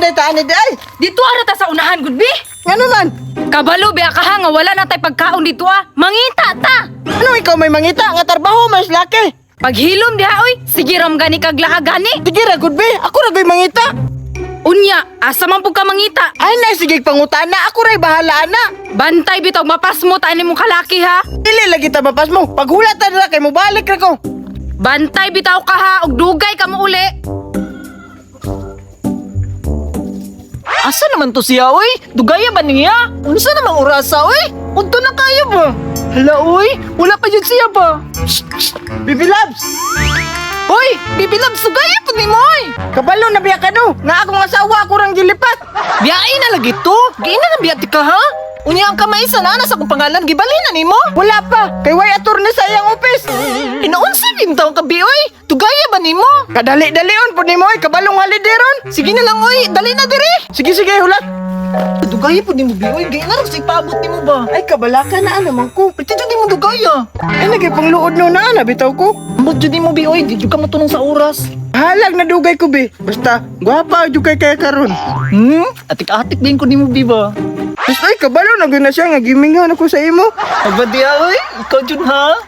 day taan ni day. Dito ara ta sa unahan gud bi. Ngano man? Kabalo biya ka ha nga wala na tay pagkaon dito ah. Mangita ta. Ano ikaw may mangita nga trabaho mas laki? Paghilom diha oy, sige ram gani kag laka gani. Sige ra good be, ako ra gay mangita. Unya, asa man pud ka mangita? Ay na sige pangutana, ako ray bahala na. Bantay bitaw mapas mo ta ani mong kalaki ha. Dili lagi ta mapas mo. Paghulatan na kay mo balik ra ko. Bantay bitaw ka ha ug dugay ka mo uli. Asa naman to siya, oy? Dugaya ba niya? Unsa namang orasa, oy? Unto na kaya ba? Hala, oy? Wala pa yun siya ba? Bibi Labs, Hoy, bibilab, sugaya po ni mo, oy! kabalo na biya ka no. Nga akong asawa ako rang gilipat. Biyain na lagi to. Giina na biyati ka, ha? Unya ang kamay sa nanas akong pangalan, gibalhin na ni mo? Wala pa, kay way attorney sa iyang office. Inaunsa din taong kabi, oy? Dugaya ba ni mo? Kadali-dalion po ni mo, kabalong halideron. Sige na lang, oy. Dali na dire. Sige, hulat. Dugaya po ni mo, bi, oy. Giina rin sa ipaabot ni mo ba? Ay, kabalaka na naman ko. Pati di mo dugaya. Ay, nagipangluod no na, bitaw ko. Ambot dyan mo, bi, oy. Di ka matulong sa oras. Halag na dugay ko, be. Basta, gwapa dugay kaya karon. Atik-atik din ko ni mo, bi ba? Basta, ay, kabalo na na siya, nga gimingaw ako sa imo. Aba di, oy. Ikaw dyan, ha?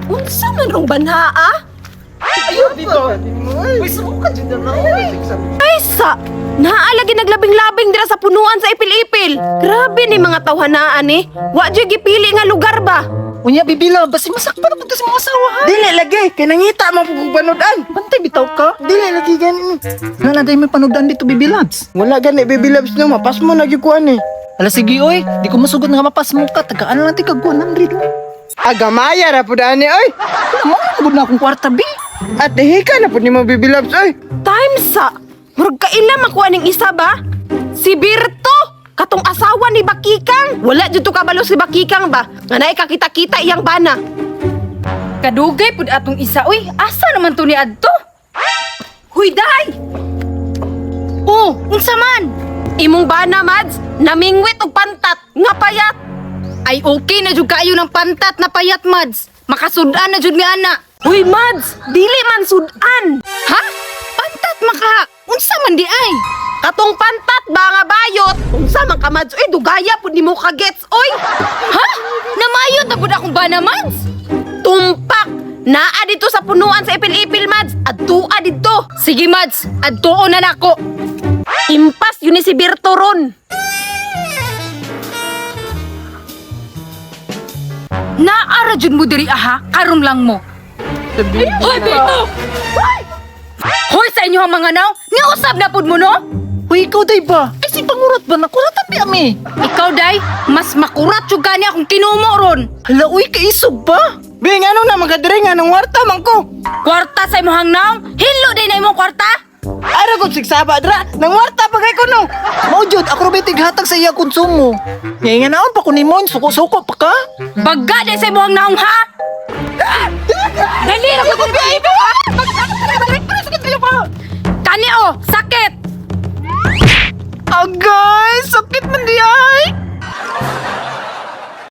Unsa man rong banhaa? Ayun, di ba? Uy, saan ka dyan na, oy? Ay sa, naalagi naglabing-labing dira sa punuan sa ipil-ipil. Grabe ni mga tawhanaan ni. Wa jud gipili nga lugar ba? Unya, bibila, basi masakpan na punta sa mga asawa, ha? Dili lagi, kay nangita mo pagpanodan. Bantay, bitaw ka. Dili lagi ganin. Wala na may panodan dito, bibilabs. Wala gani, baby loves no, mapas mo nagikuan eh. Ala, sige, oy. Di ko masugod nga mapas mo ka. Tagaan lang natin kag 100, oy. Agamaya ra po dani, oy. Wala mo, nabod na akong kwarta, bi. At hika na po ni mo, baby loves, oy. Time sa, murag kaila makuha ning isa ba? Si Birto, katong asawa ni Bakikang. Wala jud to kabalo si Bakikang ba? Nga naay kakita-kita iyang bana. Kadugay pud atong isa, uy. Asa naman to ni adto? Huy, day! Oh, unsa man? Imong bana, Mads, namingwit og pantat nga payat. Ay okay na jud kaayo ng pantat na payat, Mads. Makasudan na jud nga ana. Huy, Mads, dili man sudan. Ha? Pantat maka. Unsa man di ay? Katong pantat ba nga bayot? Unsa man ka, Mads? Uy, dugaya pud nimo ka gets, oy. Ha? Namayot na pud akong bana, Mads. Tumpak. Naa dito sa punuan sa ipil-ipil, Mads. Adtua dito. Sige, Mads. Adtuon na nako. Impas yun ni si Birto ron. Naara jud mo diri aha, karon lang mo. Hoy, Birto! Hoy! Hoy sa inyo ang mga naw, niusab na pud mo no? Uy, ikaw, day ba? Ay, si pangurat ba? Nakulat tabi, ami. Ikaw, day, mas makurat jud gani akong tinumo ron. Hala, uy, kaisog ba? Be, nga nung na magadiri nga ng warta man ko. Kwarta sa imong naw, hilo day na imong kwarta. Ara ko sigsaba dra, nang warta pagay ko no. Maujud, ako rin tighatag sa iya konsumo. Ngayon nga naon pa ko ni Mon, suko-suko pa ka? Bagga day sa imong naw ha. Dali ra ko